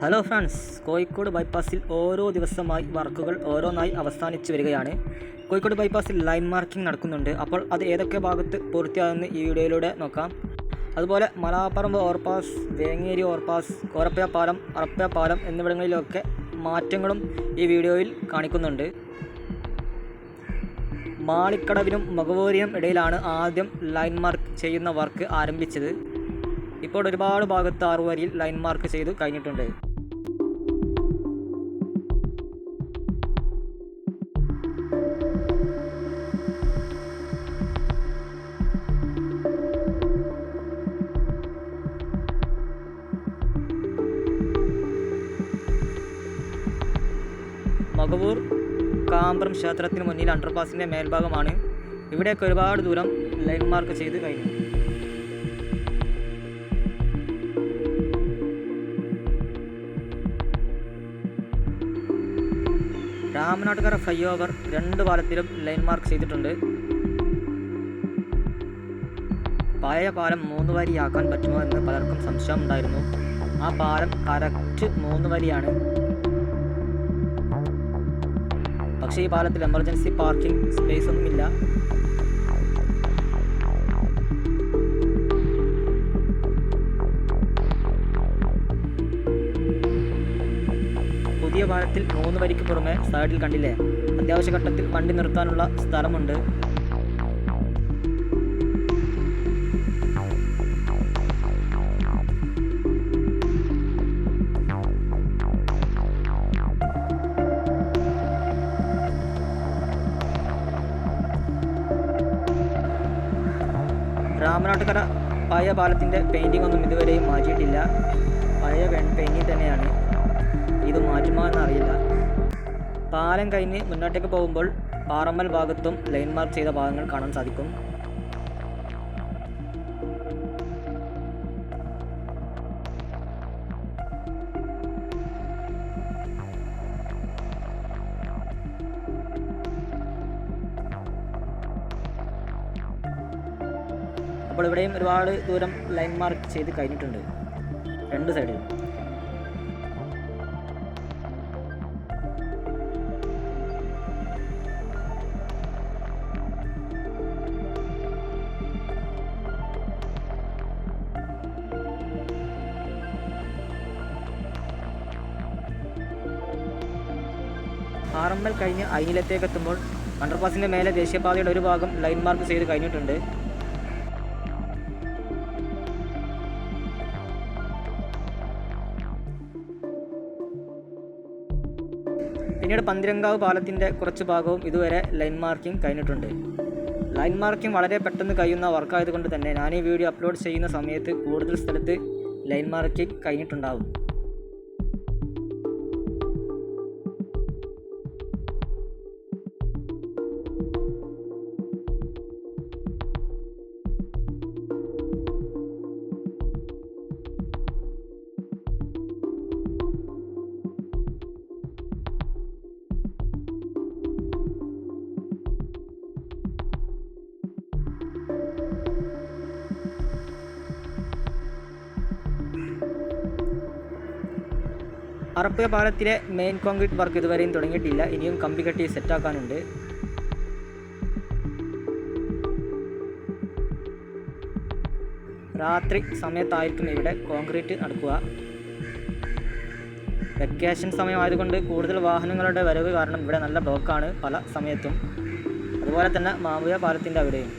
Hello friends, Kozhikode ബൈപ്പാസിൽ ഓരോ ദിവസമായി വർക്കുകൾ ഓരോന്നായി അവസാനിച്ചു വരികയാണ്. കോഴിക്കോട് ബൈപ്പാസിൽ ലൈൻ മാർക്കിംഗ് നടക്കുന്നുണ്ട്. അപ്പോൾ അത് ഏതൊക്കെ ഭാഗത്ത് പൂർത്തിയാകുമെന്ന് ഈ വീഡിയോയിലൂടെ നോക്കാം. അതുപോലെ മലാപ്പറമ്പ് ഓവർപാസ്, വേങ്ങേരി ഓവർപാസ്, കോരപ്പയ പാലം, അറപ്പയ പാലം എന്നിവിടങ്ങളിലൊക്കെ മാറ്റങ്ങളും ഈ വീഡിയോയിൽ കാണിക്കുന്നുണ്ട്. മാളിക്കടവിനും മകവൂരിനും ഇടയിലാണ് ആദ്യം ലൈൻ മാർക്ക് ചെയ്യുന്ന വർക്ക് ആരംഭിച്ചത്. ഇപ്പോൾ ഒരുപാട് ഭാഗത്ത് 6 വരിയിൽ ലൈൻ മാർക്ക് ചെയ്തു കഴിഞ്ഞിട്ടുണ്ട്. മകവൂർ കാമ്പ്രം ക്ഷേത്രത്തിന് മുന്നിൽ അണ്ടർപാസിൻ്റെ മേൽഭാഗമാണ്. ഇവിടെയൊക്കെ ഒരുപാട് ദൂരം ലൈൻ മാർക്ക് ചെയ്ത് കഴിഞ്ഞു. രാമനാട്ടുകര ഫ്ലൈ ഓവർ 2 പാലത്തിലും ലൈൻ മാർക്ക് ചെയ്തിട്ടുണ്ട്. പഴയ പാലം 3 വരിയാക്കാൻ പറ്റുമോ എന്ന് പലർക്കും സംശയം ഉണ്ടായിരുന്നു. ആ പാലം കറക്റ്റ് 3 വരിയാണ്. പക്ഷേ ഈ പാലത്തിൽ എമർജൻസി പാർക്കിംഗ് സ്പേസ് ഒന്നുമില്ല. പുതിയ പാലത്തിൽ 3 വരിക്ക് പുറമെ സൈഡിൽ കണ്ടില്ലേ, അത്യാവശ്യ ഘട്ടത്തിൽ വണ്ടി നിർത്താനുള്ള സ്ഥലമുണ്ട്. രാമനാട്ടുകര പഴയ പാലത്തിൻ്റെ പെയിൻറ്റിംഗ് ഒന്നും ഇതുവരെയും മാറ്റിയിട്ടില്ല. പഴയ പെയിൻറ്റിംഗ് തന്നെയാണ്. ഇത് മാറ്റുമോ എന്നറിയില്ല. പാലം കഴിഞ്ഞ് മുന്നോട്ടേക്ക് പോകുമ്പോൾ പാറമ്മൽ ഭാഗത്തും ലൈൻ മാർക്ക് ചെയ്ത ഭാഗങ്ങൾ കാണാൻ സാധിക്കും. അപ്പോൾ ഇവിടെയും ഒരുപാട് ദൂരം ലൈൻ മാർക്ക് ചെയ്ത് കഴിഞ്ഞിട്ടുണ്ട് 2 സൈഡിലും. ആറമ്മൽ കഴിഞ്ഞ് അയിനിലത്തേക്ക് എത്തുമ്പോൾ അണ്ടർപാസിൻ്റെ മേലെ ദേശീയപാതയുടെ ഒരു ഭാഗം ലൈൻ മാർക്ക് ചെയ്ത് കഴിഞ്ഞിട്ടുണ്ട്. പിന്നീട് പന്തിരങ്കാവ് പാലത്തിൻ്റെ കുറച്ച് ഭാഗവും ഇതുവരെ ലൈൻ മാർക്കിംഗ് കഴിഞ്ഞിട്ടുണ്ട്. ലൈൻ മാർക്കിംഗ് വളരെ പെട്ടെന്ന് കഴിയുന്ന വർക്കായതുകൊണ്ട് തന്നെ ഞാൻ ഈ വീഡിയോ അപ്ലോഡ് ചെയ്യുന്ന സമയത്ത് കൂടുതൽ സ്ഥലത്ത് ലൈൻ മാർക്കിംഗ് കഴിഞ്ഞിട്ടുണ്ടാവും. അറപ്പയ പാലത്തിലെ മെയിൻ കോൺക്രീറ്റ് വർക്ക് ഇതുവരെയും തുടങ്ങിയിട്ടില്ല. ഇനിയും കമ്പി കെട്ടി സെറ്റാക്കാനുണ്ട്. രാത്രി സമയത്തായിരിക്കും ഇവിടെ കോൺക്രീറ്റ് നടക്കുക. വെക്കേഷൻ സമയമായതുകൊണ്ട് കൂടുതൽ വാഹനങ്ങളുടെ വരവ് കാരണം ഇവിടെ നല്ല ബ്ലോക്കാണ് പല സമയത്തും. അതുപോലെ തന്നെ മാമുയ പാലത്തിൻ്റെ അവിടെയും.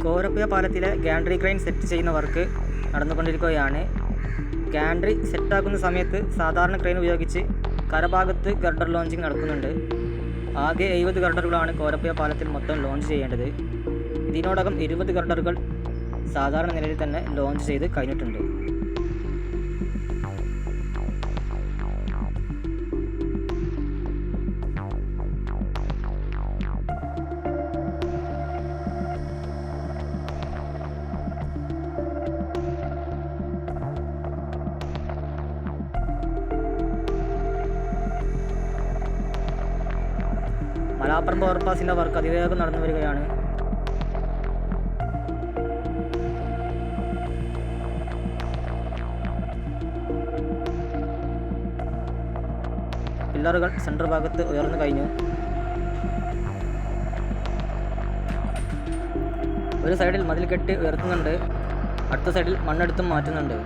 കോരപ്പയ പാലത്തിലെ ഗാൻഡ്രി ക്രെയിൻ സെറ്റ് ചെയ്യുന്ന വർക്ക് നടന്നുകൊണ്ടിരിക്കുകയാണ്. ഗാൻഡ്രി സെറ്റാക്കുന്ന സമയത്ത് സാധാരണ ക്രെയിൻ ഉപയോഗിച്ച് കരഭാഗത്ത് ഗർഡർ ലോഞ്ചിങ് നടക്കുന്നുണ്ട്. ആകെ 70 ഗർഡറുകളാണ് കോരപ്പയ പാലത്തിൽ മൊത്തം ലോഞ്ച് ചെയ്യേണ്ടത്. ഇതിനോടകം 20 ഗർഡറുകൾ സാധാരണ നിലയിൽ തന്നെ ലോഞ്ച് ചെയ്ത് കഴിഞ്ഞിട്ടുണ്ട്. മലാപ്പറമ്പ് ഓവർപാസിൻ്റെ വർക്ക് അതിവേഗം നടന്നു വരികയാണ്. പില്ലറുകൾ സെൻറ്റർ ഭാഗത്ത് ഉയർന്നു കഴിഞ്ഞു. ഒരു സൈഡിൽ മതിൽ കെട്ടി ഉയർത്തുന്നുണ്ട്, അടുത്ത സൈഡിൽ മണ്ണെടുത്തും മാറ്റുന്നുണ്ട്.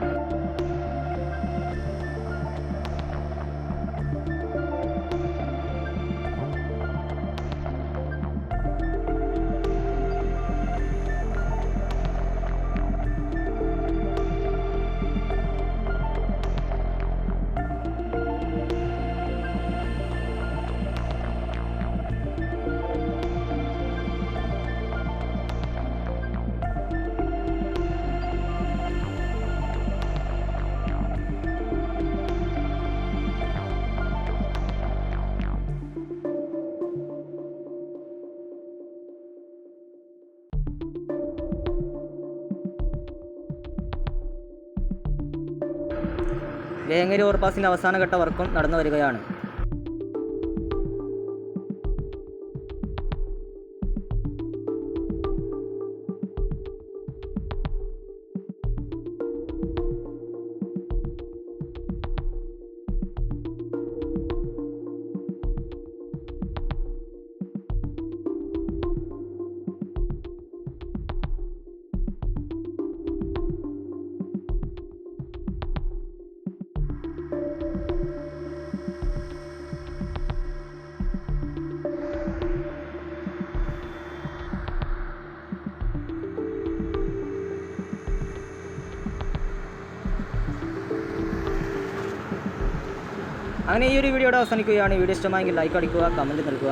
വേങ്ങേരി ഓവർപാസിൻ്റെ അവസാനഘട്ട വർക്കും നടന്നു വരികയാണ്. അങ്ങനെ ഈ ഒരു വീഡിയോയുടെ അവസാനിക്കുകയാണ്. വീഡിയോ ഇഷ്ടമായെങ്കിൽ ലൈക്ക് അടിക്കുക, കമൻറ്റ് നൽകുക.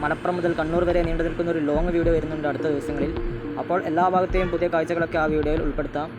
മലപ്പുറം മുതൽ കണ്ണൂർ വരെ നീണ്ടു നിൽക്കുന്ന ഒരു ലോങ് വീഡിയോ വരുന്നുണ്ട് അടുത്ത ദിവസങ്ങളിൽ. അപ്പോൾ എല്ലാ ഭാഗത്തെയും പുതിയ കാഴ്ചകളൊക്കെ ആ വീഡിയോയിൽ ഉൾപ്പെടുത്താം.